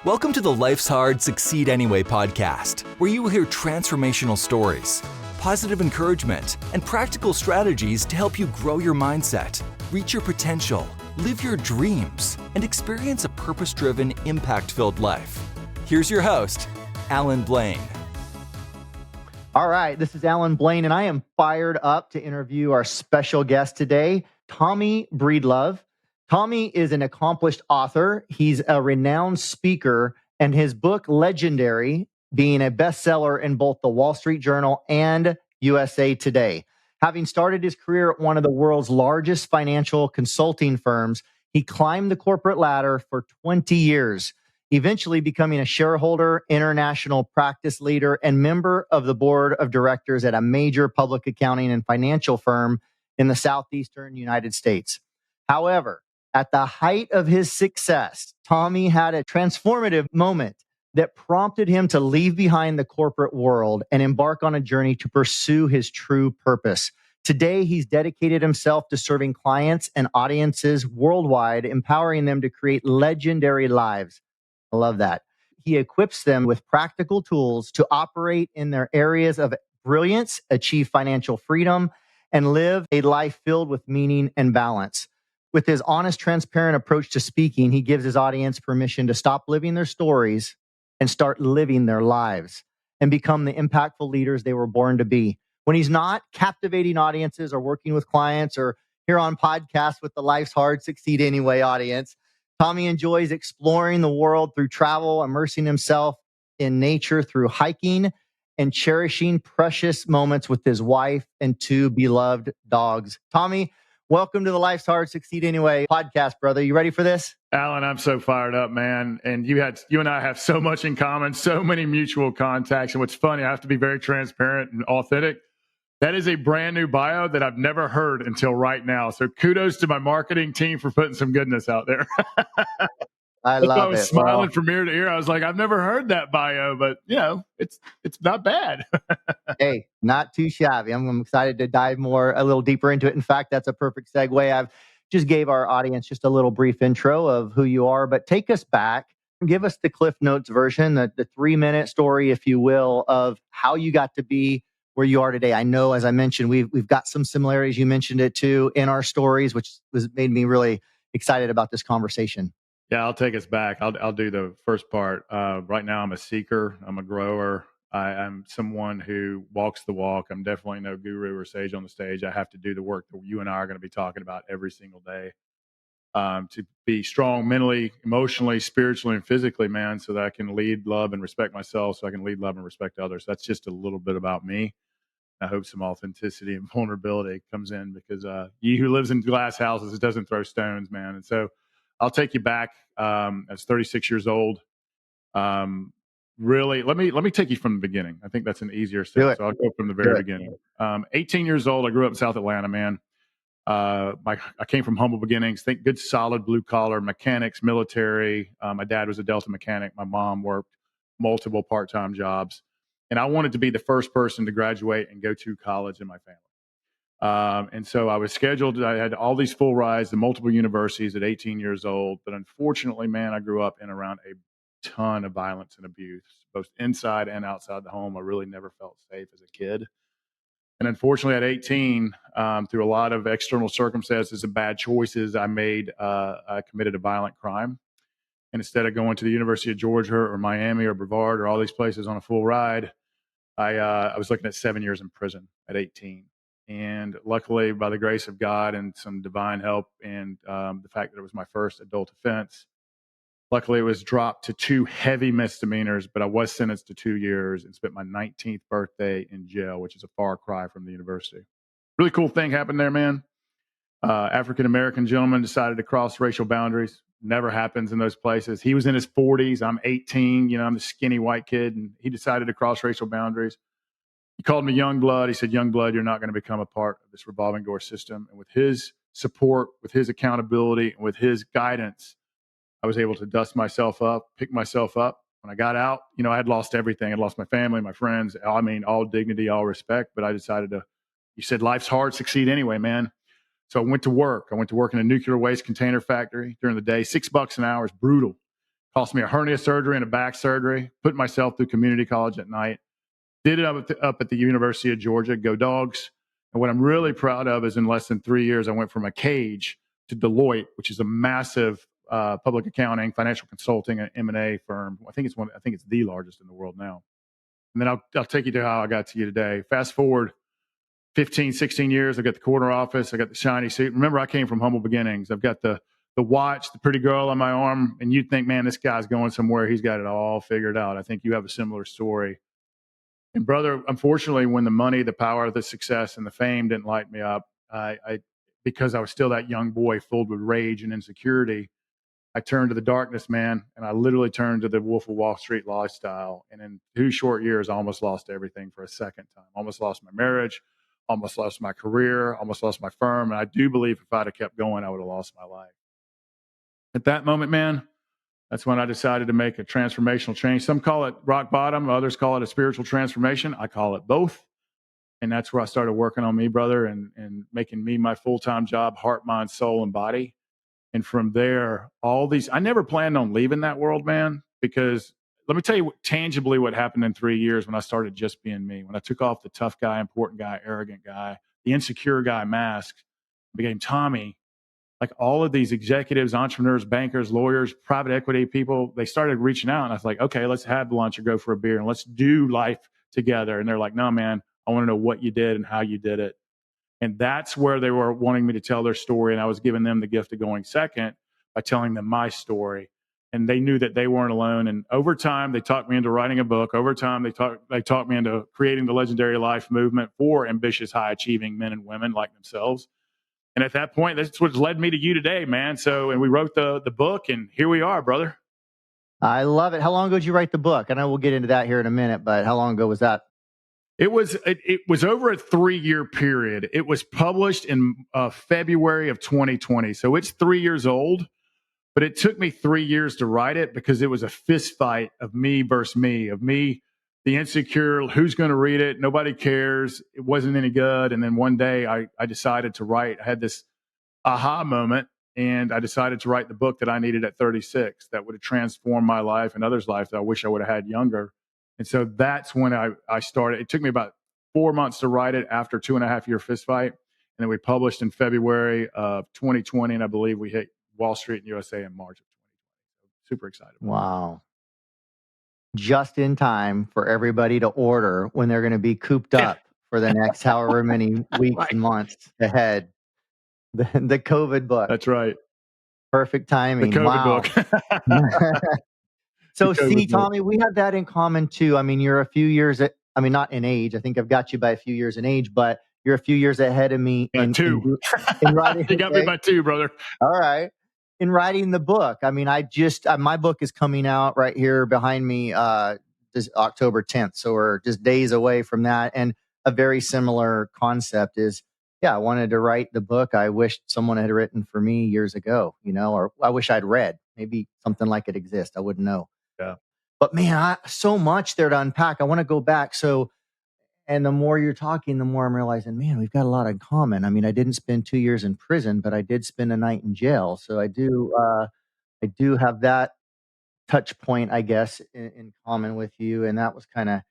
Welcome to the Life's Hard, Succeed Anyway podcast, where you will hear transformational stories, positive encouragement, and practical strategies to help you grow your mindset, reach your potential, live your dreams, and experience a purpose-driven, impact-filled life. Here's your host, Alan Blaine. All right, this is Alan Blaine, and I am fired up to interview our special guest today, Tommy Breedlove. Tommy is an accomplished author. He's a renowned speaker, and his book, Legendary, being a bestseller in both the Wall Street Journal and USA Today. Having started his career at one of the world's largest financial consulting firms, he climbed the corporate ladder for 20 years, eventually becoming a shareholder, international practice leader, and member of the board of directors at a major public accounting and financial firm in the southeastern United States. However, at the height of his success, Tommy had a transformative moment that prompted him to leave behind the corporate world and embark on a journey to pursue his true purpose. Today, he's dedicated himself to serving clients and audiences worldwide, empowering them to create legendary lives. I love that. He equips them with practical tools to operate in their areas of brilliance, achieve financial freedom, and live a life filled with meaning and balance. With his honest, transparent approach to speaking, he gives his audience permission to stop living their stories and start living their lives and become the impactful leaders they were born to be. When he's not captivating audiences or working with clients or here on podcasts with the Life's Hard, Succeed Anyway audience, Tommy enjoys exploring the world through travel, immersing himself in nature through hiking, and cherishing precious moments with his wife and two beloved dogs. Tommy, welcome to the Life's Hard, Succeed Anyway podcast, brother. You ready for this? Alan, I'm so fired up, man. And you and I have so much in common, so many mutual contacts. And what's funny, I have to be very transparent and authentic. That is a brand new bio that I've never heard until right now. So kudos to my marketing team for putting some goodness out there. I love it. I was smiling from ear to ear. I was like, I've never heard that bio, but it's not bad. Hey, not too shabby. I'm excited to dive a little deeper into it. In fact, that's a perfect segue. I've just gave our audience just a little brief intro of who you are, but take us back. Give us the Cliff Notes version, the 3-minute story, if you will, of how you got to be where you are today. I know, as I mentioned, we've got some similarities. You mentioned it too in our stories, which made me really excited about this conversation. Yeah, I'll take us back. I'll do the first part. Right now, I'm a seeker. I'm a grower. I'm someone who walks the walk. I'm definitely no guru or sage on the stage. I have to do the work that you and I are going to be talking about every single day to be strong mentally, emotionally, spiritually, and physically, man, so that I can lead, love, and respect myself, so I can lead, love, and respect others. That's just a little bit about me. I hope some authenticity and vulnerability comes in because he who lives in glass houses doesn't throw stones, man. And so I'll take you back. I was 36 years old. Really, let me take you from the beginning. I think that's an easier step. So I'll go from the very beginning. 18 years old. I grew up in South Atlanta, man. I came from humble beginnings. Think good, solid blue collar mechanics, military. My dad was a Delta mechanic. My mom worked multiple part-time jobs. And I wanted to be the first person to graduate and go to college in my family. And so I was scheduled. I had all these full rides to multiple universities at 18 years old. But unfortunately, man, I grew up in around a ton of violence and abuse, both inside and outside the home. I really never felt safe as a kid. And unfortunately, at 18, through a lot of external circumstances and bad choices I made, I committed a violent crime. And instead of going to the University of Georgia or Miami or Brevard or all these places on a full ride, I was looking at 7 years in prison at 18. And luckily, by the grace of God and some divine help and the fact that it was my first adult offense, luckily it was dropped to 2 heavy misdemeanors, but I was sentenced to 2 years and spent my 19th birthday in jail, which is a far cry from the university. Really cool thing happened there, man. African-American gentleman decided to cross racial boundaries. Never happens in those places. He was in his 40s. I'm 18. I'm the skinny white kid, and he decided to cross racial boundaries. He called me young blood. He said, young blood, you're not going to become a part of this revolving door system. And with his support, with his accountability, and with his guidance, I was able to dust myself up, pick myself up. When I got out, I had lost everything. I'd lost my family, my friends. I mean, all dignity, all respect. But I decided you said life's hard, succeed anyway, man. So I went to work. I went to work in a nuclear waste container factory during the day. $6 an hour is brutal. Cost me a hernia surgery and a back surgery. Put myself through community college at night. Did it up at the University of Georgia. Go Dogs. And what I'm really proud of is in less than 3 years, I went from a cage to Deloitte, which is a massive public accounting, financial consulting, and M&A firm. I think it's the largest in the world now. And then I'll take you to how I got to you today. Fast forward 15, 16 years. I got the corner office. I got the shiny suit. Remember, I came from humble beginnings. I've got the watch, the pretty girl on my arm, and you'd think, man, this guy's going somewhere. He's got it all figured out. I think you have a similar story. And brother, unfortunately, when the money, the power, the success, and the fame didn't light me up, because I was still that young boy filled with rage and insecurity, I turned to the darkness, man, and I literally turned to the Wolf of Wall Street lifestyle. And in 2 short years, I almost lost everything for a second time. Almost lost my marriage, almost lost my career, almost lost my firm. And I do believe if I'd have kept going, I would have lost my life. At that moment, man, that's when I decided to make a transformational change. Some call it rock bottom, others call it a spiritual transformation. I call it both. And that's where I started working on me, brother, and making me my full-time job, heart, mind, soul, and body. And from there, I never planned on leaving that world, man, because let me tell you tangibly what happened in 3 years when I started just being me. When I took off the tough guy, important guy, arrogant guy, the insecure guy mask, became Tommy. Like all of these executives, entrepreneurs, bankers, lawyers, private equity people, they started reaching out. And I was like, okay, let's have lunch or go for a beer and let's do life together. And they're like, no, man, I want to know what you did and how you did it. And that's where they were wanting me to tell their story. And I was giving them the gift of going second by telling them my story. And they knew that they weren't alone. And over time, they talked me into writing a book. Over time, they talked me into creating the legendary life movement for ambitious, high-achieving men and women like themselves. And at that point, that's what led me to you today, man. So, and we wrote the book, and here we are, brother. I love it. How long ago did you write the book? I know we'll get into that here in a minute, but how long ago was that? It was over a 3-year period. It was published in February of 2020. So it's 3 years old, but it took me 3 years to write it because it was a fist fight of me versus me, the insecure, who's going to read it? Nobody cares. It wasn't any good. And then one day I decided to write. I had this aha moment, and I decided to write the book that I needed at 36 that would have transformed my life and others' life that I wish I would have had younger. And so that's when I started. It took me about 4 months to write it after a 2.5-year fist fight. And then we published in February of 2020. And I believe we hit Wall Street and USA in March of 2020. Super excited. Wow. Just in time for everybody to order when they're going to be cooped up for the next however many weeks and months ahead. The COVID book. That's right. Perfect timing. The COVID book. So see, Tommy, we have that in common too. I mean, you're a few years, not in age. I think I've got you by a few years in age, but you're a few years ahead of me. In writing. You got me by 2, brother. All right. In writing the book. I mean, my book is coming out right here behind me this October 10th. So we're just days away from that. And a very similar concept is, I wanted to write the book I wished someone had written for me years ago, or I wish I'd read. Maybe something like it exists. I wouldn't know. Yeah. But man, so much there to unpack. I want to go back. And the more you're talking, the more I'm realizing, man, we've got a lot in common. I mean, I didn't spend 2 years in prison, but I did spend a night in jail. So I do have that touch point, I guess, in common with you. And that was kind of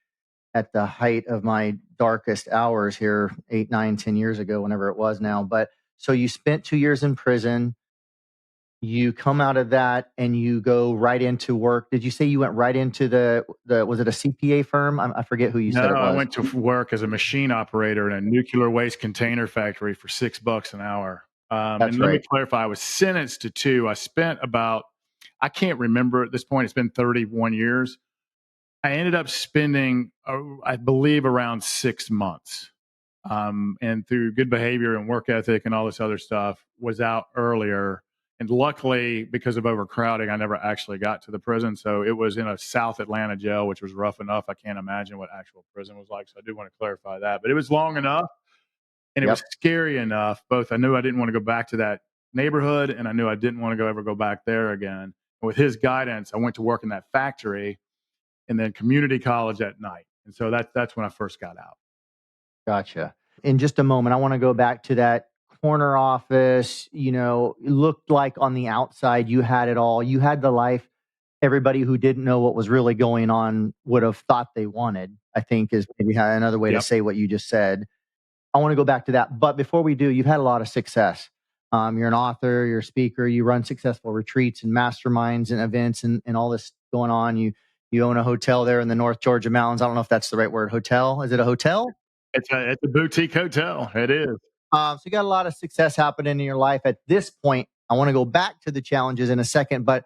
at the height of my darkest hours here 8, 9, 10 years ago, whenever it was now. But so you spent 2 years in prison. You come out of that and you go right into work. Did you say you went right into was it a CPA firm? I forget who you said it was. No, I went to work as a machine operator in a nuclear waste container factory for $6 an hour. Let me clarify, I was sentenced to 2. I spent I can't remember at this point, it's been 31 years. I ended up spending, I believe, around 6 months. And through good behavior and work ethic and all this other stuff, was out earlier. And luckily, because of overcrowding, I never actually got to the prison. So it was in a South Atlanta jail, which was rough enough. I can't imagine what actual prison was like. So I do want to clarify that. But it was long enough, and it was scary enough. Both I knew I didn't want to go back to that neighborhood, and I knew I didn't want to ever go back there again. And with his guidance, I went to work in that factory and then community college at night. And so that's when I first got out. Gotcha. In just a moment, I want to go back to that corner office. It looked like on the outside you had it all. You had the life everybody who didn't know what was really going on would have thought they wanted, I think is maybe another way to say what you just said. I want to go back to that. But before we do, you've had a lot of success. You're an author, you're a speaker, you run successful retreats and masterminds and events and all this going on. You own a hotel there in the North Georgia mountains. I don't know if that's the right word. Hotel? Is it a hotel? It's a boutique hotel. It is. So you got a lot of success happening in your life at this point. I want to go back to the challenges in a second, but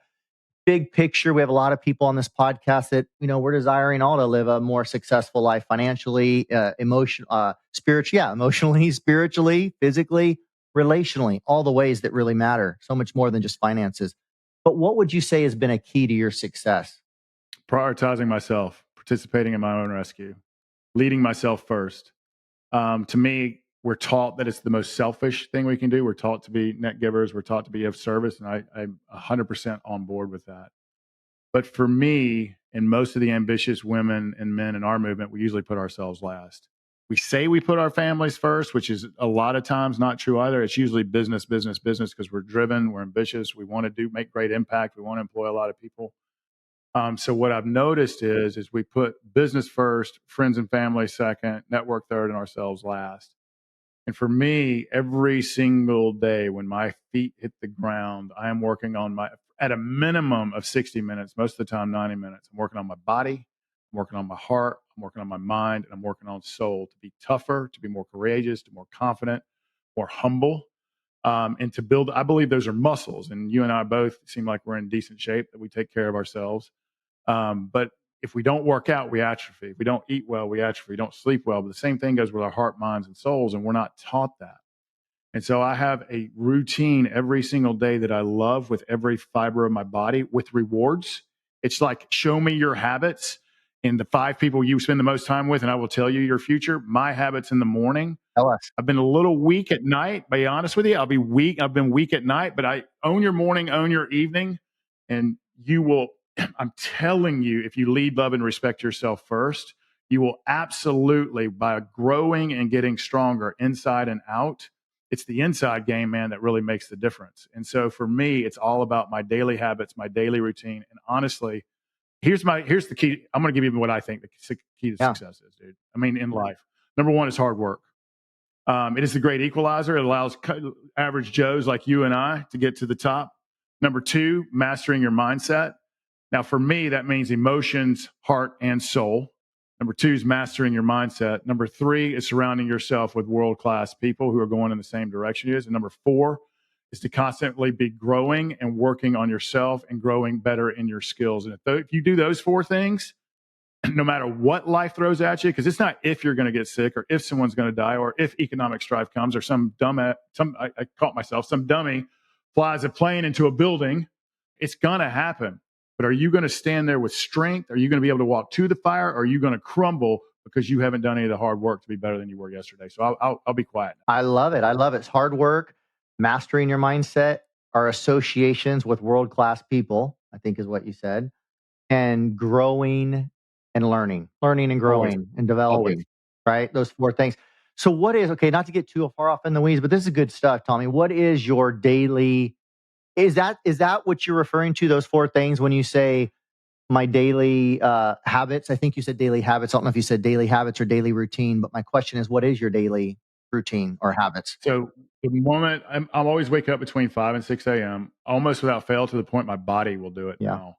big picture, we have a lot of people on this podcast that, we're desiring all to live a more successful life financially, emotionally, spiritually, physically, relationally, all the ways that really matter. So much more than just finances. But what would you say has been a key to your success? Prioritizing myself, participating in my own rescue, leading myself first. To me, we're taught that it's the most selfish thing we can do. We're taught to be net givers. We're taught to be of service. And I'm 100% on board with that. But for me, and most of the ambitious women and men in our movement, we usually put ourselves last. We say we put our families first, which is a lot of times not true either. It's usually business, business, business, because we're driven, we're ambitious, we want to make great impact, we want to employ a lot of people. So what I've noticed is we put business first, friends and family second, network third, and ourselves last. And for me, every single day when my feet hit the ground, I am working on at a minimum of 60 minutes, most of the time 90 minutes. I'm working on my body, I'm working on my heart, I'm working on my mind, and I'm working on soul to be tougher, to be more courageous, to be more confident, more humble, and to build. I believe those are muscles. And you and I both seem like we're in decent shape, that we take care of ourselves. But if we don't work out, we atrophy. If we don't eat well, we atrophy. We don't sleep well. But the same thing goes with our heart, minds, and souls, and we're not taught that. And so I have a routine every single day that I love with every fiber of my body with rewards. It's like, show me your habits and the 5 people you spend the most time with, and I will tell you your future. My habits in the morning. Tell us. I've been a little weak at night, be honest with you. I'll be weak. I've been weak at night, but I own your morning, own your evening, and you will. I'm telling you, if you lead, love, and respect yourself first, you will absolutely, by growing and getting stronger inside and out, it's the inside game, man, that really makes the difference. And so for me, it's all about my daily habits, my daily routine. And honestly, here's the key. I'm going to give you what I think the key to success is, dude. I mean, in life, number one is hard work. It is the great equalizer. It allows average Joes like you and I to get to the top. Number 2, mastering your mindset. Now, for me, that means emotions, heart, and soul. Number 2 is mastering your mindset. Number 3 is surrounding yourself with world-class people who are going in the same direction you is. And number 4 is to constantly be growing and working on yourself and growing better in your skills. And if you do those 4 things, no matter what life throws at you, because it's not if you're going to get sick or if someone's going to die or if economic strife comes or I caught myself, some dummy flies a plane into a building, it's going to happen. But are you going to stand there with strength? Are you going to be able to walk to the fire? Or are you going to crumble because you haven't done any of the hard work to be better than you were yesterday? So I'll be quiet now. I love it. It's hard work, mastering your mindset, our associations with world-class people, I think is what you said, and growing and learning and growing Always. and developing, Always. right? Those 4 things. So not to get too far off in the weeds, but this is good stuff, Tommy. What is your daily, is that what you're referring to, those 4 things when you say my daily habits? I think you said daily habits. I don't know if you said daily habits or daily routine, but my question is, what is your daily routine or habits? So the moment I'm always wake up between 5 and 6 a.m., almost without fail, to the point my body will do it now.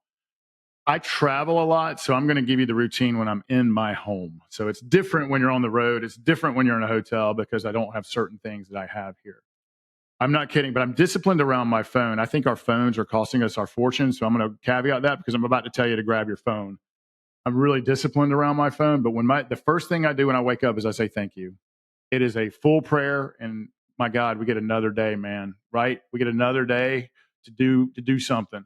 I travel a lot, so I'm going to give you the routine when I'm in my home. So it's different when you're on the road. It's different when you're in a hotel because I don't have certain things that I have here. I'm not kidding, but I'm disciplined around my phone. I think our phones are costing us our fortune, so I'm going to caveat that because I'm about to tell you to grab your phone. I'm really disciplined around my phone, but the first thing I do when I wake up is I say thank you. It is a full prayer, and my God, we get another day, man, right? We get another day to do something.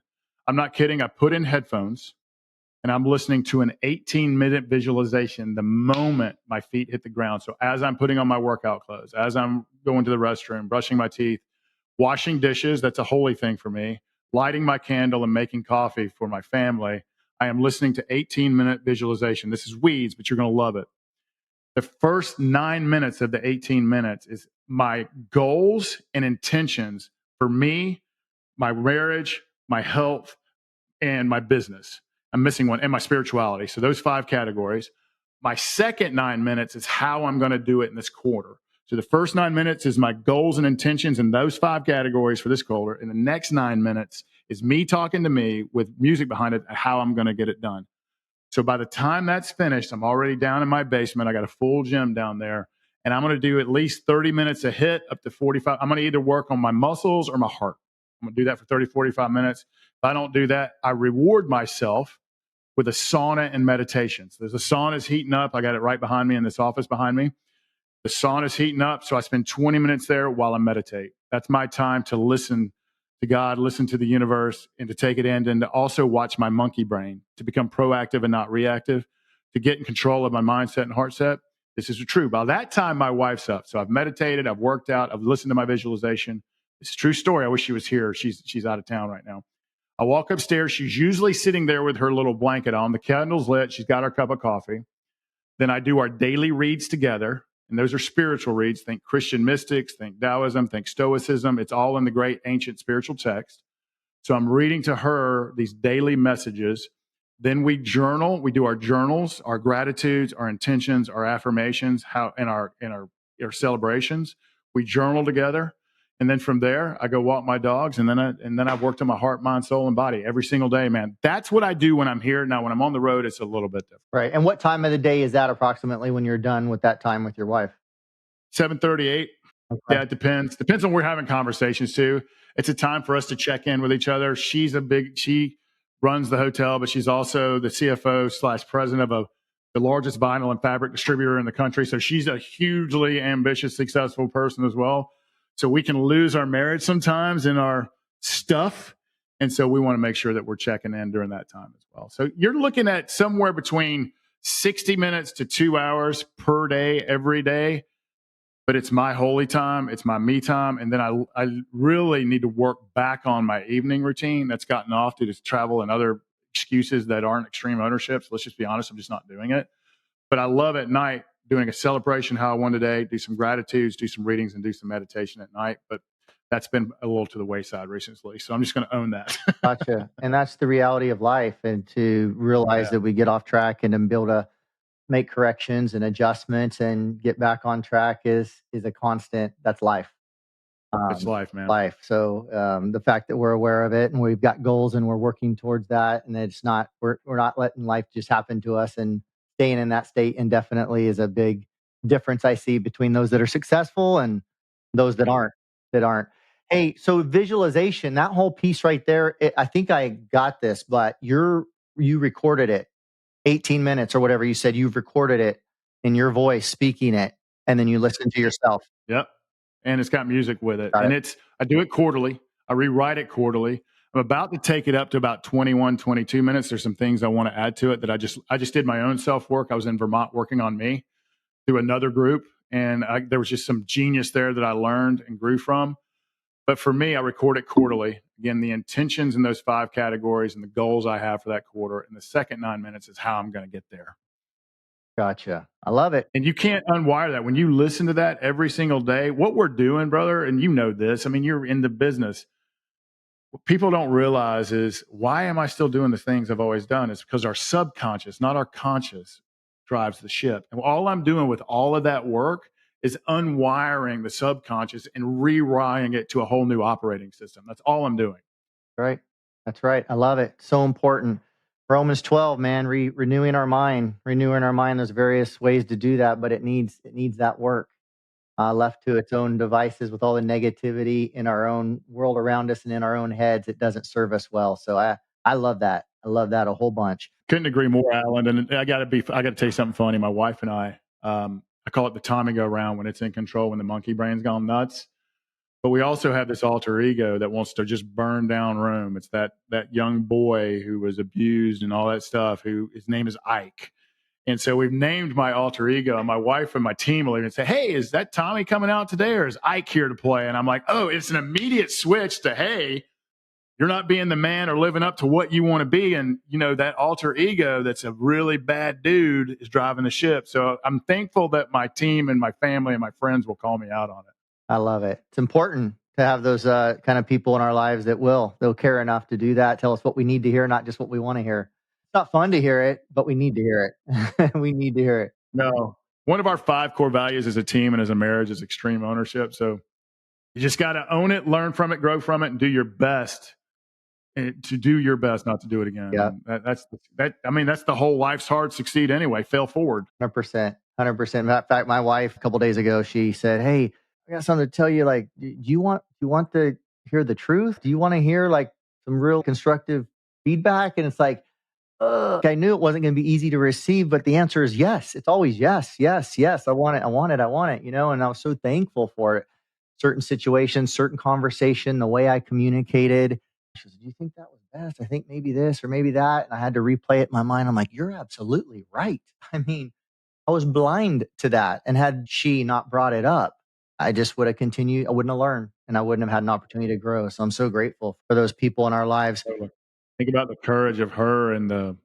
I'm not kidding. I put in headphones and I'm listening to an 18-minute visualization the moment my feet hit the ground. So as I'm putting on my workout clothes, as I'm going to the restroom, brushing my teeth, washing dishes, that's a holy thing for me, lighting my candle and making coffee for my family, I am listening to 18-minute visualization. This is weeds, but you're going to love it. The first 9 minutes of the 18 minutes is my goals and intentions for me, my marriage, my health, and my business. I'm missing one, and my spirituality. So those 5 categories. My second 9 minutes is how I'm going to do it in this quarter. So the first 9 minutes is my goals and intentions in those 5 categories for this quarter. And the next 9 minutes is me talking to me with music behind it, how I'm going to get it done. So by the time that's finished, I'm already down in my basement. I got a full gym down there, and I'm going to do at least 30 minutes a hit, up to 45. I'm going to either work on my muscles or my heart. I'm going to do that for 30, 45 minutes. If I don't do that, I reward myself with a sauna and meditation. So there's a sauna is heating up. I got it right behind me in this office behind me. The sauna is heating up, so I spend 20 minutes there while I meditate. That's my time to listen to God, listen to the universe, and to take it in, and to also watch my monkey brain, to become proactive and not reactive, to get in control of my mindset and heart set. This is true. By that time, my wife's up. So I've meditated, I've worked out, I've listened to my visualization. It's a true story. I wish she was here. She's out of town right now. I walk upstairs. She's usually sitting there with her little blanket on. The candle's lit. She's got her cup of coffee. Then I do our daily reads together. And those are spiritual reads. Think Christian mystics, think Taoism, think Stoicism. It's all in the great ancient spiritual text. So I'm reading to her these daily messages. Then we journal. We do our journals, our gratitudes, our intentions, our affirmations, and our celebrations. We journal together. And then from there, I go walk my dogs, and then I've worked on my heart, mind, soul, and body every single day, man. That's what I do when I'm here. Now, when I'm on the road, it's a little bit different. Right. And what time of the day is that approximately when you're done with that time with your wife? 7:38. Okay. Yeah, it depends. Depends on we're having conversations too. It's a time for us to check in with each other. She runs the hotel, but she's also the CFO/president of the largest vinyl and fabric distributor in the country. So she's a hugely ambitious, successful person as well. So we can lose our marriage sometimes in our stuff. And so we want to make sure that we're checking in during that time as well. So you're looking at somewhere between 60 minutes to 2 hours per day, every day. But it's my holy time. It's my me time. And then I really need to work back on my evening routine that's gotten off due to travel and other excuses that aren't extreme ownership. So let's just be honest, I'm just not doing it. But I love at night doing a celebration how I won today, do some gratitudes, do some readings, and do some meditation at night. But that's been a little to the wayside recently. So I'm just going to own that. Gotcha. And that's the reality of life. And to realize that we get off track and then be able to make corrections and adjustments and get back on track is a constant. That's life. It's life, man. Life. So the fact that we're aware of it and we've got goals and we're working towards that, and it's not we're not letting life just happen to us, and staying in that state indefinitely is a big difference I see between those that are successful and those that aren't. Hey, so visualization, that whole piece right there, I think I got this, but you recorded it 18 minutes or whatever you said. You've recorded it in your voice, speaking it, and then you listen to yourself. Yep. And it's got music with it. I do it quarterly. I rewrite it quarterly. I'm about to take it up to about 21, 22 minutes. There's some things I want to add to it that I just did my own self work. I was in Vermont working on me through another group. And there was just some genius there that I learned and grew from. But for me, I record it quarterly. Again, the intentions in those 5 categories and the goals I have for that quarter. And the second 9 minutes is how I'm going to get there. Gotcha. I love it. And you can't unwire that. When you listen to that every single day, what we're doing, brother, and you know this, I mean, you're in the business. What people don't realize is, why am I still doing the things I've always done? It's because our subconscious, not our conscious, drives the ship. And all I'm doing with all of that work is unwiring the subconscious and rewiring it to a whole new operating system. That's all I'm doing. Right. That's right. I love it. So important. Romans 12, man, renewing our mind. There's various ways to do that, but it needs that work. Left to its own devices with all the negativity in our own world around us and in our own heads, it doesn't serve us well. So I love that. I love that a whole bunch. Couldn't agree more, Alan. And I got to tell you something funny. My wife and I call it the Tommy go round, when it's in control, when the monkey brain's gone nuts. But we also have this alter ego that wants to just burn down Rome. It's that young boy who was abused and all that stuff, his name is Ike. And so we've named my alter ego, and my wife and my team will even say, hey, is that Tommy coming out today, or is Ike here to play? And I'm like, oh, it's an immediate switch to, hey, you're not being the man or living up to what you want to be. And, that alter ego that's a really bad dude is driving the ship. So I'm thankful that my team and my family and my friends will call me out on it. I love it. It's important to have those kind of people in our lives that they'll care enough to do that, tell us what we need to hear, not just what we want to hear. It's not fun to hear it, but we need to hear it. We need to hear it. No. One of our 5 core values as a team and as a marriage is extreme ownership. So you just got to own it, learn from it, grow from it, and do your best to do your best not to do it again. Yeah. That's the whole life's hard, succeed anyway, fail forward. 100%. 100%. In fact, my wife a couple days ago, she said, "Hey, I got something to tell you. Like, do you want to hear the truth? Do you want to hear like some real constructive feedback?" And it's like, I knew it wasn't going to be easy to receive, but the answer is yes. It's always yes, yes, yes. I want it. I want it. I want it. And I was so thankful for it. Certain situations, certain conversation, the way I communicated. She said, "Do you think that was best? I think maybe this or maybe that." And I had to replay it in my mind. I'm like, "You're absolutely right." I mean, I was blind to that. And had she not brought it up, I just would have continued. I wouldn't have learned and I wouldn't have had an opportunity to grow. So I'm so grateful for those people in our lives. Think about the courage of her and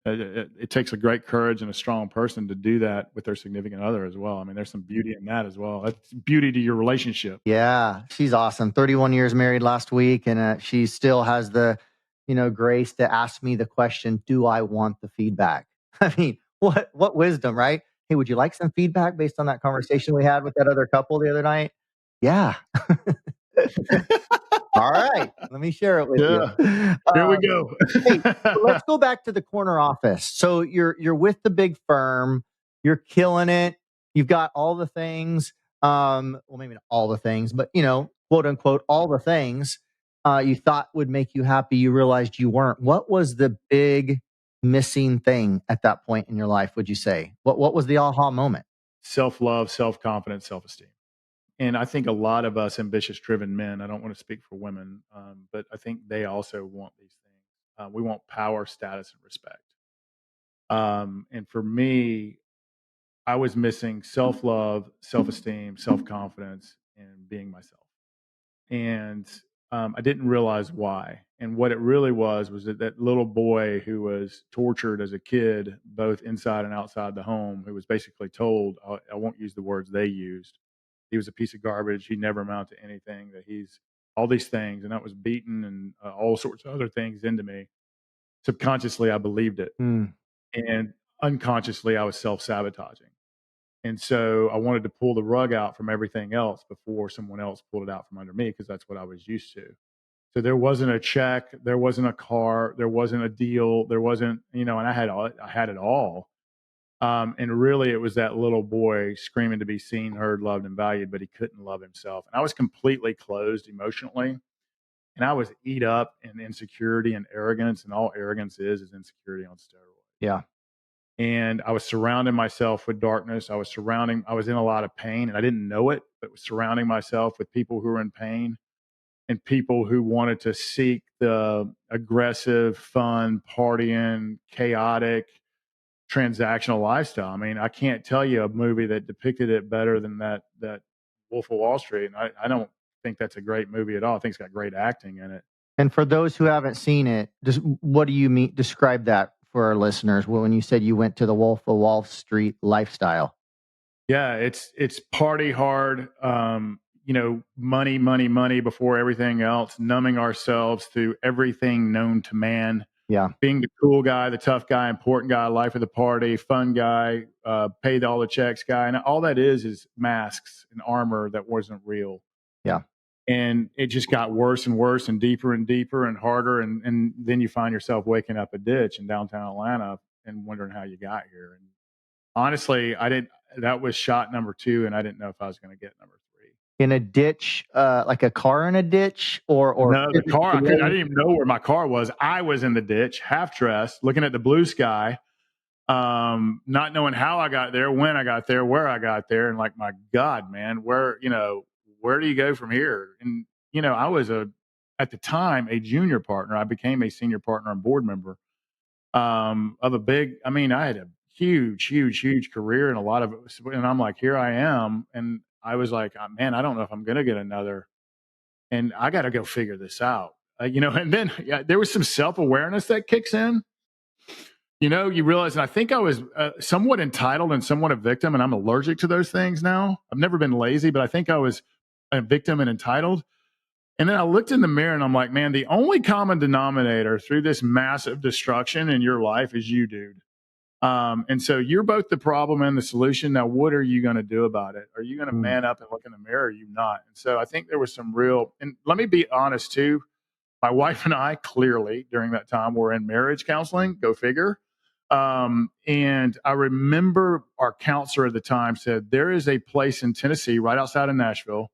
it takes a great courage and a strong person to do that with their significant other as well. I mean, there's some beauty in that as well. That's beauty to your relationship. Yeah, she's awesome. 31 years married last week. And she still has the, grace to ask me the question, do I want the feedback? I mean, what wisdom, right? Hey, would you like some feedback based on that conversation we had with that other couple the other night? Yeah. All right. Let me share it with you. Here we go. Hey, so let's go back to the corner office. So you're with the big firm, you're killing it. You've got all the things. Well, maybe not all the things, but quote unquote, all the things you thought would make you happy. You realized you weren't. What was the big missing thing at that point in your life? Would you say? What was the aha moment? Self-love, self-confidence, self-esteem. And I think a lot of us ambitious driven men, I don't want to speak for women, but I think they also want these things. We want power, status, and respect. And for me, I was missing self-love, self-esteem, self-confidence, and being myself. And I didn't realize why. And what it really was that little boy who was tortured as a kid, both inside and outside the home, who was basically told, I won't use the words they used, he was a piece of garbage, he never amounted to anything, that he's all these things, and that was beaten and all sorts of other things into me. Subconsciously, I believed it. And unconsciously, I was self-sabotaging. And so I wanted to pull the rug out from everything else before someone else pulled it out from under me, because that's what I was used to. So there wasn't a check, there wasn't a car, there wasn't a deal, there wasn't, and I had it all. And really, it was that little boy screaming to be seen, heard, loved, and valued, but he couldn't love himself. And I was completely closed emotionally. And I was eat up in insecurity and arrogance. And all arrogance is insecurity on steroids. Yeah. And I was surrounding myself with darkness. I was in a lot of pain, and I didn't know it, but was surrounding myself with people who were in pain and people who wanted to seek the aggressive, fun, partying, chaotic, transactional lifestyle. I mean, I can't tell you a movie that depicted it better than that Wolf of Wall Street. And I don't think that's a great movie at all. I think it's got great acting in it. And for those who haven't seen it, just what do you mean? Describe that for our listeners. When you said you went to the Wolf of Wall Street lifestyle. Yeah, it's party hard. Money, money, money before everything else. Numbing ourselves through everything known to man. Yeah. Being the cool guy, the tough guy, important guy, life of the party, fun guy, paid all the checks guy. And all that is masks and armor that wasn't real. Yeah. And it just got worse and worse and deeper and harder. And then you find yourself waking up a ditch in downtown Atlanta and wondering how you got here. And honestly, that was shot number 2. And I didn't know if I was going to get number 3. In a ditch, like a car in a ditch, or no, the car. I didn't even know where my car was. I was in the ditch, half dressed, looking at the blue sky, not knowing how I got there, when I got there, where I got there, and like, my God, man, where do you go from here? And I was at the time a junior partner. I became a senior partner and board member of a big. I mean, I had a huge career and a lot of it. And I'm like, here I am, and I was like, man, I don't know if I'm going to get another, and I got to go figure this out. And then there was some self-awareness that kicks in. You realize, and I think I was somewhat entitled and somewhat a victim, and I'm allergic to those things now. I've never been lazy, but I think I was a victim and entitled. And then I looked in the mirror and I'm like, man, the only common denominator through this massive destruction in your life is you, dude. And so you're both the problem and the solution. Now, what are you going to do about it? Are you going to man up and look in the mirror? Or are you not? And so I think there was some real, and let me be honest too. My wife and I clearly during that time were in marriage counseling, go figure. And I remember our counselor at the time said, there is a place in Tennessee right outside of Nashville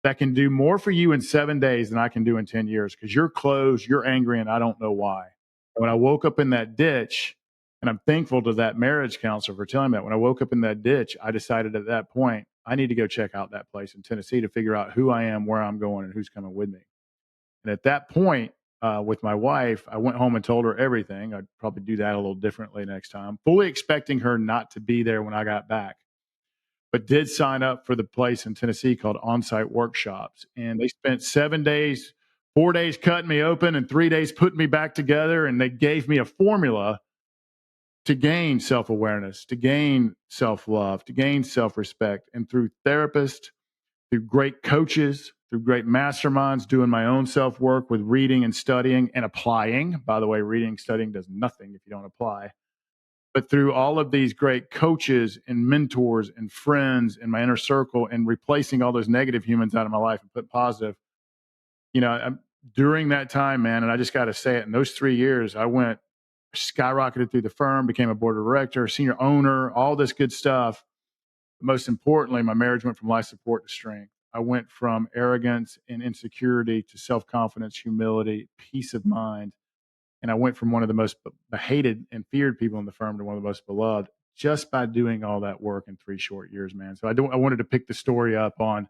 that can do more for you in 7 days than I can do in 10 years because you're closed, you're angry, and I don't know why. And when I woke up in that ditch, and I'm thankful to that marriage counselor for telling me that, when I woke up in that ditch, I decided at that point, I need to go check out that place in Tennessee to figure out who I am, where I'm going, and who's coming with me. And at that point, with my wife, I went home and told her everything. I'd probably do that a little differently next time, fully expecting her not to be there when I got back, but did sign up for the place in Tennessee called On-Site Workshops. And they spent 7 days, 4 days cutting me open and 3 days putting me back together. And they gave me a formula to gain self-awareness, to gain self-love, to gain self-respect. And through therapists, through great coaches, through great masterminds, doing my own self-work with reading and studying and applying. By the way, reading and studying does nothing if you don't apply. But through all of these great coaches and mentors and friends in my inner circle and replacing all those negative humans out of my life and put positive, during that time, man, and I just got to say it, in those 3 years, I went skyrocketed through the firm, became a board of director, senior owner, all this good stuff. Most importantly, my marriage went from life support to strength. I went from arrogance and insecurity to self-confidence, humility, peace of mind. And I went from one of the most hated and feared people in the firm to one of the most beloved just by doing all that work in 3 short years, man. So I wanted to pick the story up on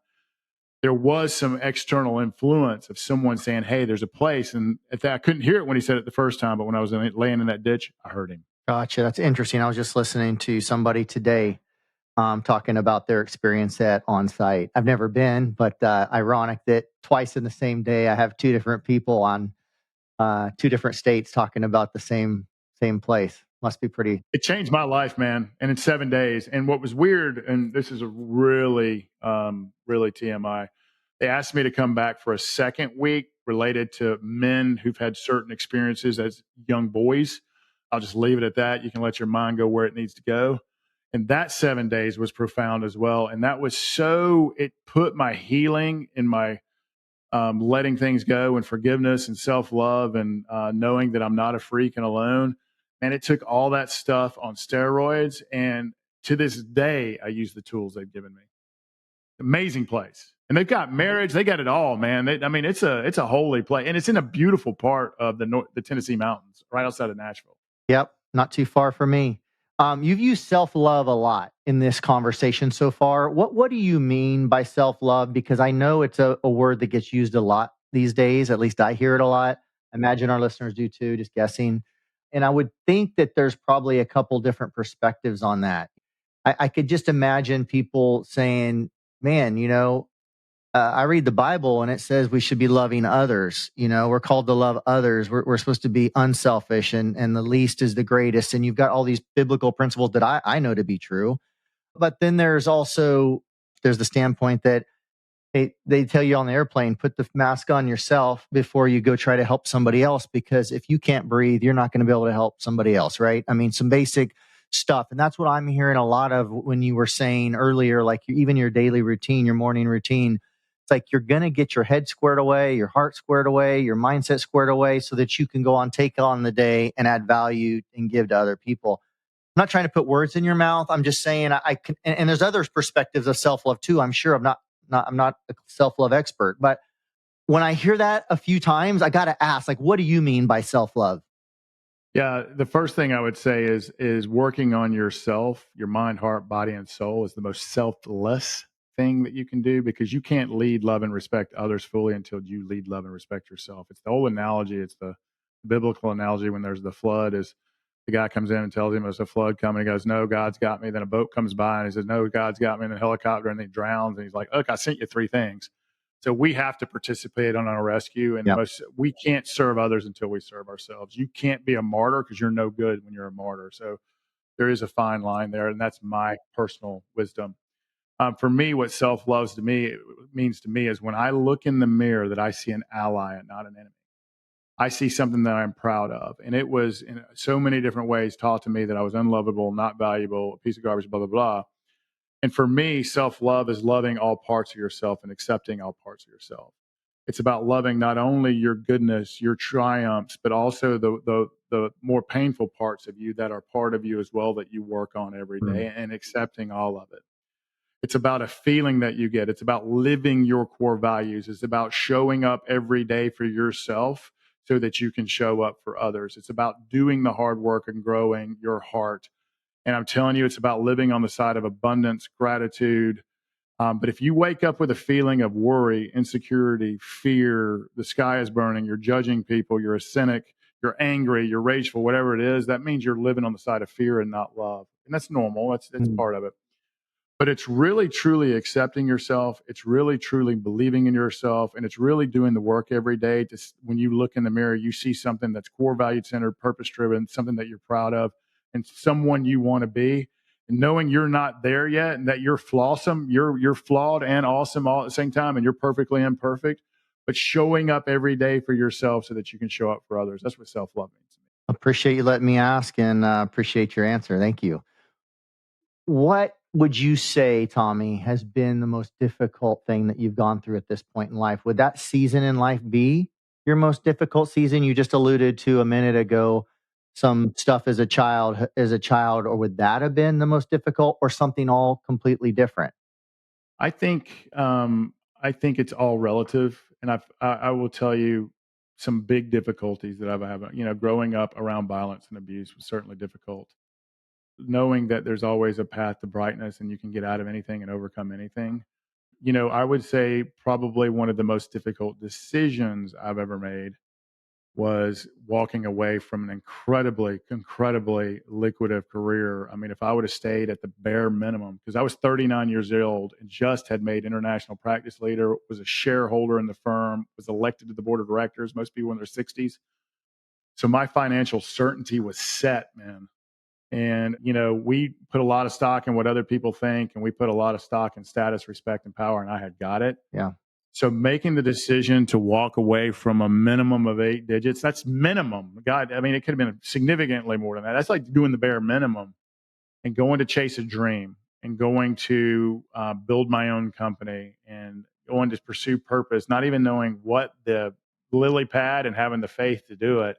there was some external influence of someone saying, hey, there's a place. And at that, I couldn't hear it when he said it the first time, but when I was laying in that ditch, I heard him. Gotcha. That's interesting. I was just listening to somebody today talking about their experience at On-Site. I've never been, but ironic that twice in the same day, I have two different people on 2 different states talking about the same place. Must be pretty. It changed my life, man. And in 7 days. And what was weird, and this is a really, really TMI, they asked me to come back for a second week related to men who've had certain experiences as young boys. I'll just leave it at that. You can let your mind go where it needs to go. And that 7 days was profound as well. And that was it put my healing in my letting things go and forgiveness and self-love and knowing that I'm not a freak and alone. And it took all that stuff on steroids. And to this day, I use the tools they've given me. Amazing place. And they've got marriage. They got it all, man. It's a holy place. And it's in a beautiful part of the Tennessee mountains right outside of Nashville. Yep. Not too far from me. You've used self-love a lot in this conversation so far. What do you mean by self-love? Because I know it's a word that gets used a lot these days. At least I hear it a lot. I imagine our listeners do too, just guessing. And I would think that there's probably a couple different perspectives on that. I could just imagine people saying, man, I read the Bible and it says we should be loving others. We're called to love others. We're supposed to be unselfish and the least is the greatest. And you've got all these biblical principles that I know to be true. But then there's the standpoint that they tell you on the airplane, put the mask on yourself before you go try to help somebody else, because if you can't breathe, you're not going to be able to help somebody else, right? I mean, some basic stuff. And that's what I'm hearing a lot of when you were saying earlier, like even your daily routine, your morning routine. It's like you're going to get your head squared away, your heart squared away, your mindset squared away so that you can go on, take on the day and add value and give to other people. I'm not trying to put words in your mouth. I'm just saying I can, and there's other perspectives of self-love too. I'm sure I'm not a self-love expert, but when I hear that a few times, I got to ask, like, what do you mean by self-love? Yeah, the first thing I would say is working on yourself, your mind, heart, body, and soul is the most selfless thing that you can do, because you can't lead, love, and respect others fully until you lead, love, and respect yourself. It's the old analogy. It's the biblical analogy when there's the flood is the guy comes in and tells him there's a flood coming. He goes, no, God's got me. Then a boat comes by and he says, no, God's got me. And a helicopter, and he drowns. And he's like, look, I sent you 3 things. So we have to participate on our rescue, and we can't serve others until we serve ourselves. You can't be a martyr because you're no good when you're a martyr. So there is a fine line there, and that's my personal wisdom. For me, what self-love to me means to me is when I look in the mirror that I see an ally and not an enemy. I see something that I'm proud of. And it was in so many different ways taught to me that I was unlovable, not valuable, a piece of garbage, blah, blah, blah. And for me, self-love is loving all parts of yourself and accepting all parts of yourself. It's about loving not only your goodness, your triumphs, but also the more painful parts of you that are part of you as well that you work on every day, and accepting all of it. It's about a feeling that you get. It's about living your core values. It's about showing up every day for yourself so that you can show up for others. It's about doing the hard work and growing your heart. And I'm telling you, it's about living on the side of abundance, gratitude. But if you wake up with a feeling of worry, insecurity, fear, the sky is burning, you're judging people, you're a cynic, you're angry, you're rageful, whatever it is, that means you're living on the side of fear and not love. And that's normal. That's part of it. But it's really truly accepting yourself. It's really truly believing in yourself. And it's really doing the work every day. When you look in the mirror, you see something that's core value centered, purpose driven, something that you're proud of, and someone you want to be. And knowing you're not there yet and that you're flawsome, you're flawed and awesome all at the same time, and you're perfectly imperfect, but showing up every day for yourself so that you can show up for others. That's what self-love means to me. Appreciate you letting me ask, and appreciate your answer. Thank you. What would you say, Tommy, has been the most difficult thing that you've gone through at this point in life? Would that season in life be your most difficult season? You just alluded to a minute ago some stuff as a child, or would that have been the most difficult, or something all completely different? I think I think it's all relative, and I will tell you some big difficulties that I've had. You know, growing up around violence and abuse was certainly difficult. Knowing that there's always a path to brightness and you can get out of anything and overcome anything. You know, I would say probably one of the most difficult decisions I've ever made was walking away from an incredibly lucrative career. I mean, if I would have stayed at the bare minimum, because I was 39 years old and just had made international practice leader, was a shareholder in the firm, was elected to the board of directors, most people in their 60s. So my financial certainty was set, man. And, you know, we put a lot of stock in what other people think, and we put a lot of stock in status, respect, and power, and I had got it. Yeah. So making the decision to walk away from a minimum of 8 digits, that's minimum. God, I mean, it could have been significantly more than that. That's like doing the bare minimum and going to chase a dream and going to build my own company and going to pursue purpose, not even knowing what the lily pad and having the faith to do it.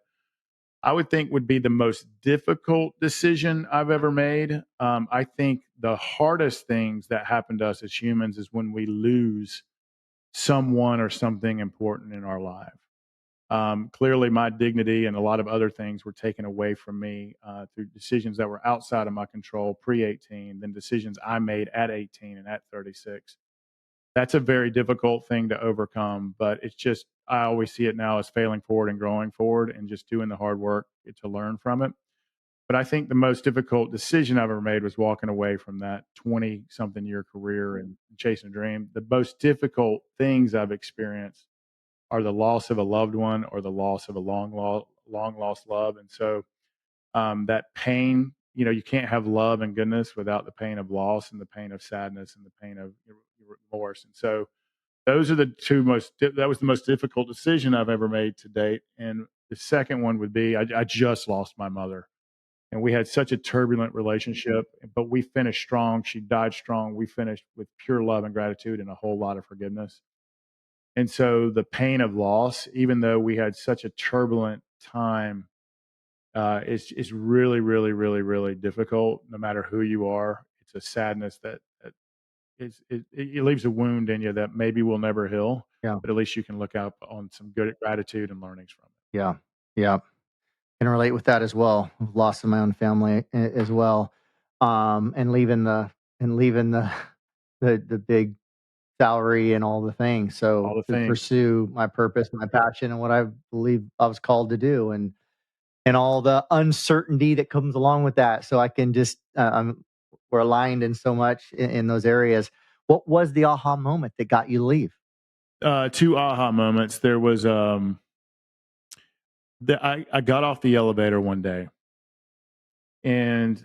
I would think would be the most difficult decision I've ever made. I think the hardest things that happen to us as humans is when we lose someone or something important in our life. Clearly, my dignity and a lot of other things were taken away from me through decisions that were outside of my control pre 18, then decisions I made at 18 and at 36. That's a very difficult thing to overcome, but it's just, I always see it now as failing forward and growing forward and just doing the hard work to learn from it. But I think the most difficult decision I've ever made was walking away from that 20 something year career and chasing a dream. The most difficult things I've experienced are the loss of a loved one or the loss of a long lost love. And so that pain, you know, you can't have love and goodness without the pain of loss and the pain of sadness and the pain of remorse. And so those are the two that was the most difficult decision I've ever made to date. And the second one would be I just lost my mother. And we had such a turbulent relationship, but we finished strong. She died strong. We finished with pure love and gratitude and a whole lot of forgiveness. And so the pain of loss, even though we had such a turbulent time, is really difficult. No matter who you are, it's a sadness that it leaves a wound in you that maybe will never heal. Yeah. But at least you can look out on some good gratitude and learnings from it. Yeah. Yeah. Can relate with that as well. I've lost in my own family as well. And leaving the the big salary and all the things. All So the to things. pursue my purpose, my passion, and what I believe I was called to do, and all the uncertainty that comes along with that. So I can just we're aligned in so much in those areas. What was the aha moment that got you to leave? Two aha moments. There was I got off the elevator one day and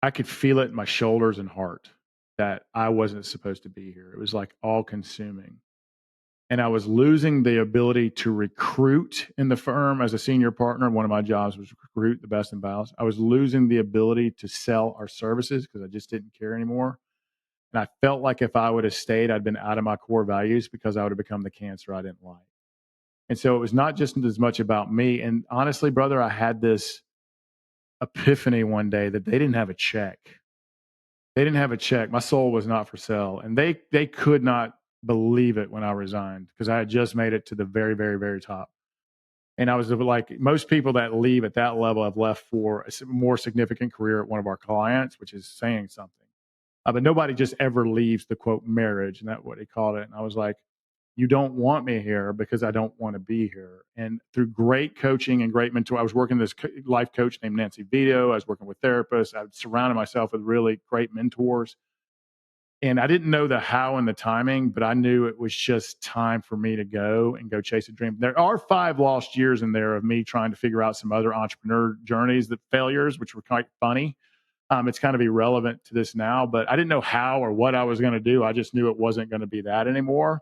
I could feel it in my shoulders and heart that I wasn't supposed to be here. It was like all consuming. And I was losing the ability to recruit in the firm as a senior partner. One of my jobs was recruit the best and best. I was losing the ability to sell our services because I just didn't care anymore. And I felt like if I would have stayed, I'd been out of my core values because I would have become the cancer I didn't like. And so it was not just as much about me. And honestly, brother, I had this epiphany one day that they didn't have a check. They didn't have a check. My soul was not for sale. And they could not believe it when I resigned because I had just made it to the very, very, very top. And I was like, most people that leave at that level have left for a more significant career at one of our clients, which is saying something. But nobody just ever leaves the quote marriage, and that's what he called it. And I was like, you don't want me here because I don't want to be here. And through great coaching and great mentor, I was working with this life coach named Nancy Vito. I was working with therapists. I surrounded myself with really great mentors. And I didn't know the how and the timing, but I knew it was just time for me to go and go chase a dream. There are 5 lost years in there of me trying to figure out some other entrepreneur journeys, that failures, which were quite funny. It's kind of irrelevant to this now, but I didn't know how or what I was going to do. I just knew it wasn't going to be that anymore.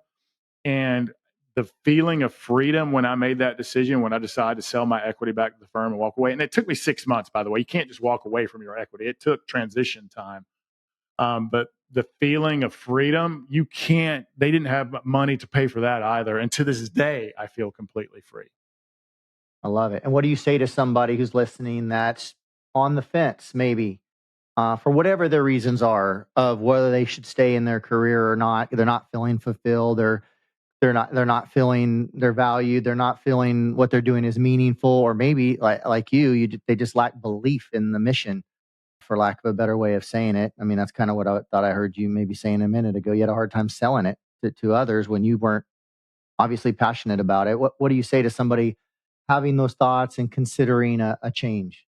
And the feeling of freedom when I made that decision, when I decided to sell my equity back to the firm and walk away, and it took me 6 months, by the way. You can't just walk away from your equity. It took transition time. But the feeling of freedom, they didn't have money to pay for that either. And to this day, I feel completely free. I love it. And what do you say to somebody who's listening that's on the fence, maybe, for whatever their reasons are of whether they should stay in their career or not? They're not feeling fulfilled, or they're not feeling their value. They're not feeling what they're doing is meaningful, or maybe like they just lack belief in the mission, for lack of a better way of saying it. I mean, that's kind of what I thought I heard you maybe saying a minute ago. You had a hard time selling it to others when you weren't obviously passionate about it. What do you say to somebody having those thoughts and considering a change?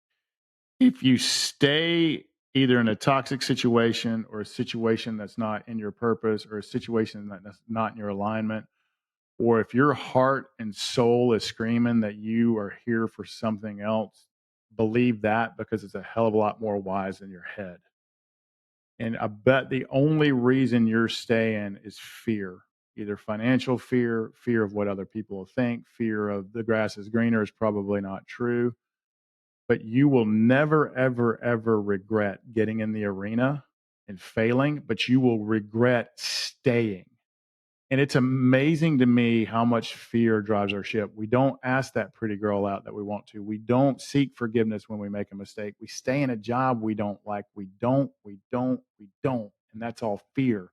If you stay either in a toxic situation or a situation that's not in your purpose or a situation that's not in your alignment, or if your heart and soul is screaming that you are here for something else, believe that, because it's a hell of a lot more wise than your head. And I bet the only reason you're staying is fear, either financial fear, fear of what other people will think, fear of the grass is greener is probably not true. But you will never, ever, ever regret getting in the arena and failing, but you will regret staying. And it's amazing to me how much fear drives our ship. We don't ask that pretty girl out that we want to. We don't seek forgiveness when we make a mistake. We stay in a job we don't like. We don't. And that's all fear.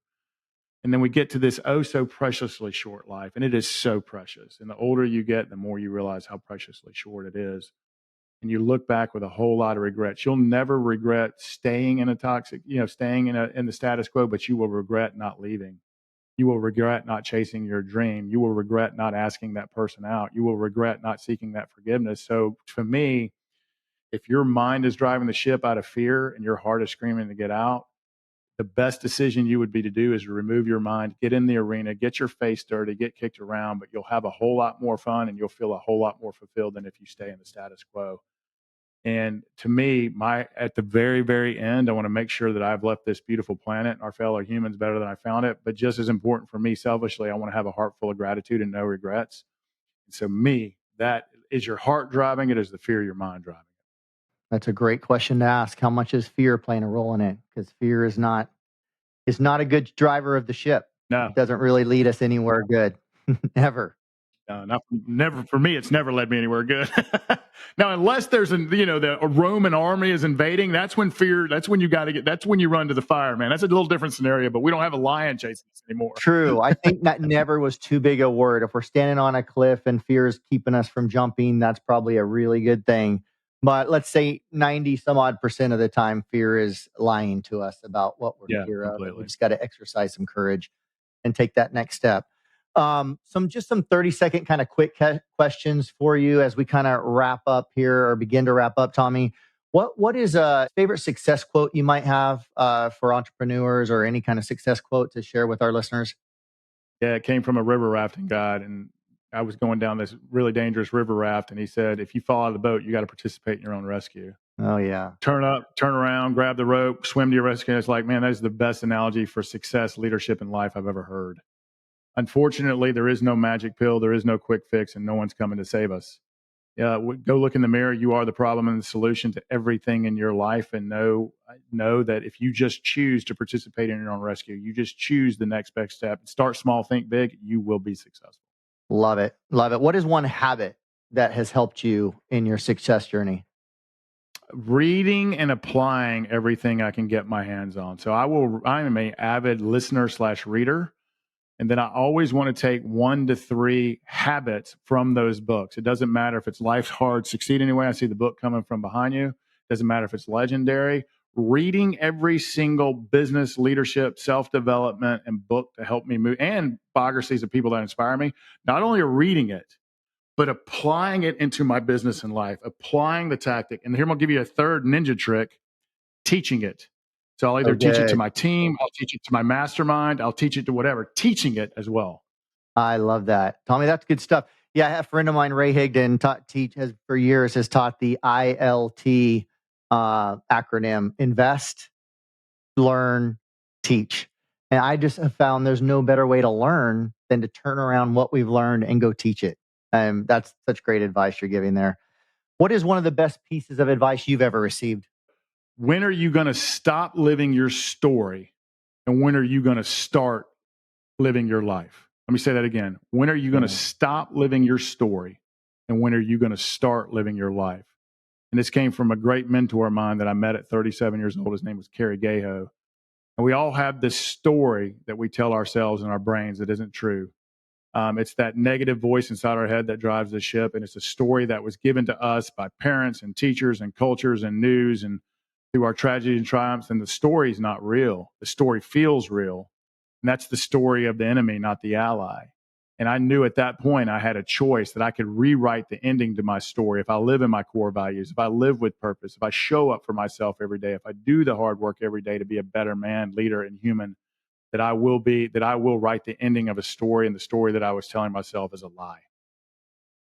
And then we get to this oh so preciously short life. And it is so precious. And the older you get, the more you realize how preciously short it is. And you look back with a whole lot of regrets. You'll never regret staying in a toxic, staying in the status quo, but you will regret not leaving. You will regret not chasing your dream. You will regret not asking that person out. You will regret not seeking that forgiveness. So for me, if your mind is driving the ship out of fear and your heart is screaming to get out, the best decision you would be to do is to remove your mind, get in the arena, get your face dirty, get kicked around, but you'll have a whole lot more fun and you'll feel a whole lot more fulfilled than if you stay in the status quo. And to me, at the very, very end, I want to make sure that I've left this beautiful planet and our fellow humans better than I found it. But just as important for me, selfishly, I want to have a heart full of gratitude and no regrets. And so that is your heart driving it, or is the fear of your mind driving it? That's a great question to ask. How much is fear playing a role in it? Because fear is not a good driver of the ship. No. It doesn't really lead us anywhere good, ever. Never for me. It's never led me anywhere good. Now, unless there's the Roman army is invading, that's when that's when you run to the fire, man. That's a little different scenario, but we don't have a lion chasing us anymore. True. I think that never was too big a word. If we're standing on a cliff and fear is keeping us from jumping, that's probably a really good thing. But let's say 90 some odd % of the time, fear is lying to us about what we're here of. We just got to exercise some courage and take that next step. Some 30-second kind of quick questions for you as we kind of wrap up here, or begin to wrap up, Tommy. What is a favorite success quote you might have for entrepreneurs, or any kind of success quote to share with our listeners? Yeah, it came from a river rafting guide, and I was going down this really dangerous river raft, and he said, if you fall out of the boat, you got to participate in your own rescue. Oh, yeah. Turn up, turn around, grab the rope, swim to your rescue. It's like, man, that is the best analogy for success, leadership, and life I've ever heard. Unfortunately, there is no magic pill. There is no quick fix, and no one's coming to save us. Go look in the mirror. You are the problem and the solution to everything in your life, and know that if you just choose to participate in your own rescue, you just choose the next best step. Start small, think big. You will be successful. Love it. Love it. What is one habit that has helped you in your success journey? Reading and applying everything I can get my hands on. So I am an avid listener / reader. And then I always want to take 1 to 3 habits from those books. It doesn't matter if it's Life's Hard, Succeed Anyway. I see the book coming from behind you. It doesn't matter if it's Legendary. Reading every single business, leadership, self-development, and book to help me move, and biographies of people that inspire me. Not only reading it, but applying it into my business and life, applying the tactic. And here I'm going to give you a third ninja trick, teaching it. So I'll either teach it to my team, I'll teach it to my mastermind, I'll teach it to whatever, teaching it as well. I love that. Tommy, that's good stuff. Yeah, I have a friend of mine, Ray Higdon, has taught the ILT acronym: invest, learn, teach. And I just have found there's no better way to learn than to turn around what we've learned and go teach it. That's such great advice you're giving there. What is one of the best pieces of advice you've ever received? When are you going to stop living your story? And when are you going to start living your life? Let me say that again. When are you going to stop living your story? And when are you going to start living your life? And this came from a great mentor of mine that I met at 37 years old. His name was Kerry Gaho. And we all have this story that we tell ourselves in our brains that isn't true. It's that negative voice inside our head that drives the ship. And it's a story that was given to us by parents and teachers and cultures and news and through our tragedy and triumphs. And the story is not real. The story feels real. And that's the story of the enemy, not the ally. And I knew at that point I had a choice that I could rewrite the ending to my story if I live in my core values, if I live with purpose, if I show up for myself every day, if I do the hard work every day to be a better man, leader, and human, that I will write the ending of a story, and the story that I was telling myself is a lie.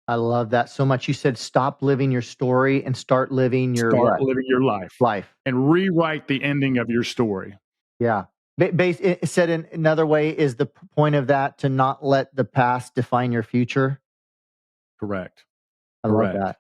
I love that so much. You said stop living your story and start living your living your life. And rewrite the ending of your story. Yeah. Said in another way, is the point of that to not let the past define your future? Correct. I love that.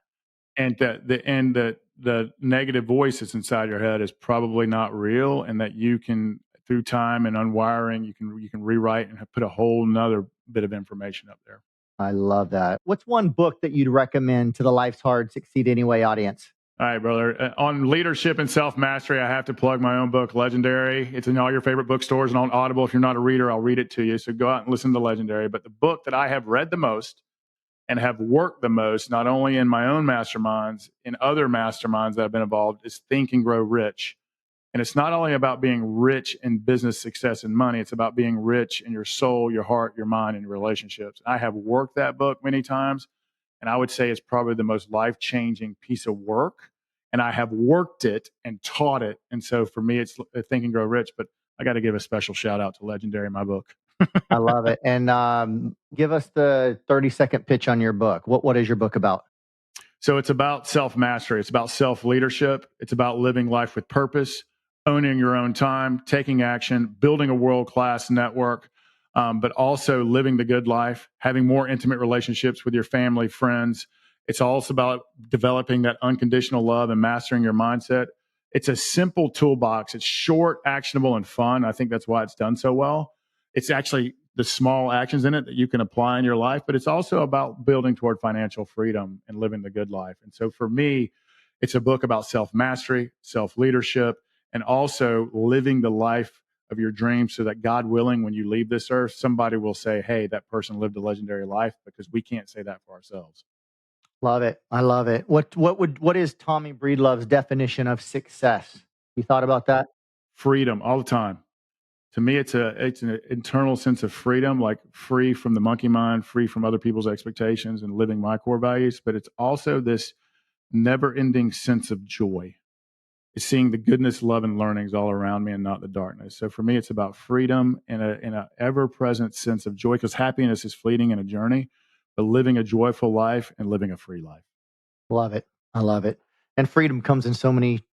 And the negative voice that's inside your head is probably not real, and that you can, through time and unwiring, you can rewrite and put a whole nother bit of information up there. I love that. What's one book that you'd recommend to the Life's Hard, Succeed Anyway audience? All right, brother. On leadership and self-mastery, I have to plug my own book, Legendary. It's in all your favorite bookstores and on Audible. If you're not a reader, I'll read it to you. So go out and listen to Legendary. But the book that I have read the most and have worked the most, not only in my own masterminds, in other masterminds that I've been involved, is Think and Grow Rich. And it's not only about being rich in business success and money, it's about being rich in your soul, your heart, your mind, and your relationships. I have worked that book many times, and I would say it's probably the most life-changing piece of work. And I have worked it and taught it. And so for me, it's Think and Grow Rich. But I got to give a special shout out to Legendary, my book. I love it. And give us the 30-second pitch on your book. What is your book about? So it's about self-mastery. It's about self-leadership. It's about living life with purpose, owning your own time, taking action, building a world-class network, but also living the good life, having more intimate relationships with your family, friends. It's also about developing that unconditional love and mastering your mindset. It's a simple toolbox. It's short, actionable, and fun. I think that's why it's done so well. It's actually the small actions in it that you can apply in your life, but it's also about building toward financial freedom and living the good life. And so for me, it's a book about self-mastery, self-leadership, and also living the life of your dreams so that, God willing, when you leave this earth, somebody will say, hey, that person lived a legendary life, because we can't say that for ourselves. Love it. I love it. What is Tommy Breedlove's definition of success? You thought about that? Freedom all the time. To me, it's an internal sense of freedom, like free from the monkey mind, free from other people's expectations, and living my core values. But it's also this never-ending sense of joy. It's seeing the goodness, love, and learnings all around me and not the darkness. So for me, it's about freedom and an ever-present sense of joy, because happiness is fleeting in a journey, but living a joyful life and living a free life. Love it. I love it. And freedom comes in so many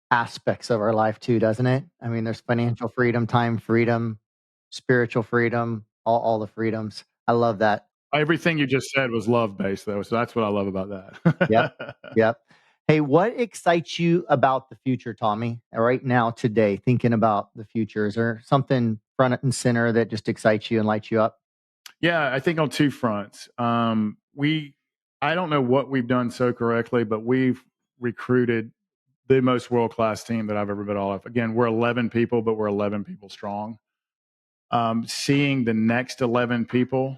aspects of our life too, doesn't it? I mean, there's financial freedom, time freedom, spiritual freedom, all the freedoms. I love that. Everything you just said was love based, though. So that's what I love about Yep. that. Yep. Hey, what excites you about the future, Tommy? Right now, today, thinking about the future, is there something front and center that just excites you and lights you up? Yeah, I think on two fronts. I don't know what we've done so correctly, but we've recruited the most world class team that I've ever been all of. Again, we're 11 people, but we're 11 people strong. Seeing the next 11 people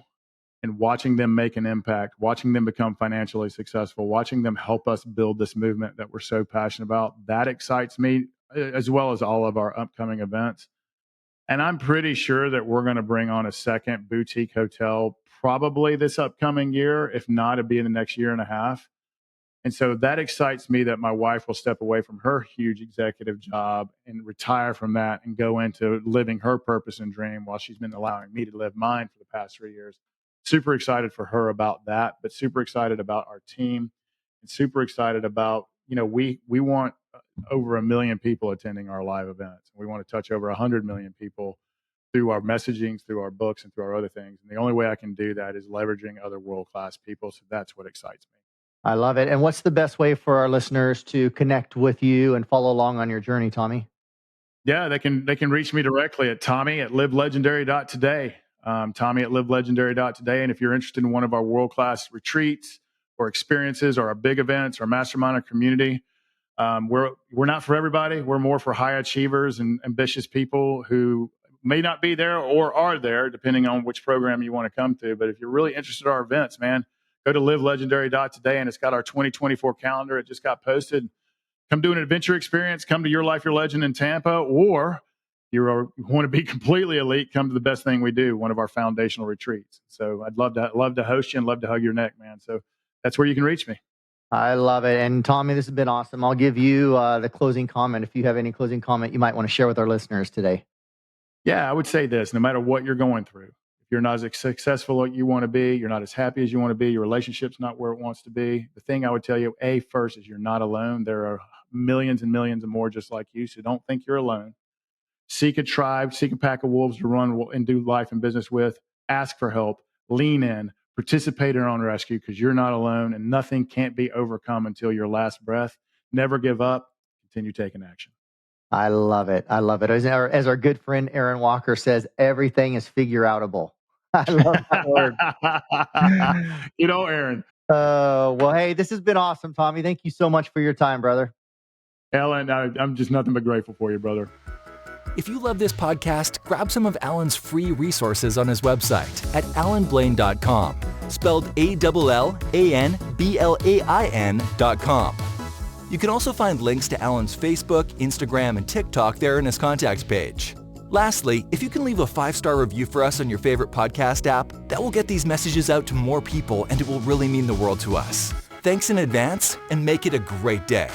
and watching them make an impact, watching them become financially successful, watching them help us build this movement that we're so passionate about, that excites me, as well as all of our upcoming events. And I'm pretty sure that we're going to bring on a second boutique hotel probably this upcoming year. If not, it'll be in the next year and a half. And so that excites me that my wife will step away from her huge executive job and retire from that and go into living her purpose and dream while she's been allowing me to live mine for the past 3 years. Super excited for her about that, but super excited about our team and super excited about, we want over 1 million people attending our live events. We want to touch over 100 million people through our messaging, through our books, and through our other things. And the only way I can do that is leveraging other world-class people. So that's what excites me. I love it. And what's the best way for our listeners to connect with you and follow along on your journey, Tommy? Yeah, they can reach me directly at Tommy@livelegendary.today. Tommy@livelegendary.today. And if you're interested in one of our world-class retreats or experiences or our big events or mastermind or community, we're not for everybody. We're more for high achievers and ambitious people who may not be there or are there, depending on which program you want to come to. But if you're really interested in our events, man, go to livelegendary.today, and it's got our 2024 calendar. It just got posted. Come do an adventure experience. Come to Your Life, Your Legend in Tampa, or you want to be completely elite, come to the best thing we do, one of our foundational retreats. So I'd love to host you and love to hug your neck, man. So that's where you can reach me. I love it. And Tommy, this has been awesome. I'll give you the closing comment. If you have any closing comment you might want to share with our listeners today. Yeah, I would say this: no matter what you're going through, if you're not as successful as you want to be, you're not as happy as you want to be, your relationship's not where it wants to be, the thing I would tell you, first, is you're not alone. There are millions and millions and more just like you, so don't think you're alone. Seek a tribe, seek a pack of wolves to run and do life and business with. Ask for help, lean in, participate in our own rescue, because you're not alone and nothing can't be overcome until your last breath. Never give up. Continue taking action. I love it. I love it. As our good friend Aaron Walker says, everything is figure-outable. I love that word. Aaron. Well, hey, this has been awesome, Tommy. Thank you so much for your time, brother. Alan, I'm just nothing but grateful for you, brother. If you love this podcast, grab some of Alan's free resources on his website at alanblain.com, spelled ALLANBLAIN.com. You can also find links to Alan's Facebook, Instagram, and TikTok there in his contacts page. Lastly, if you can leave a 5-star review for us on your favorite podcast app, that will get these messages out to more people and it will really mean the world to us. Thanks in advance, and make it a great day.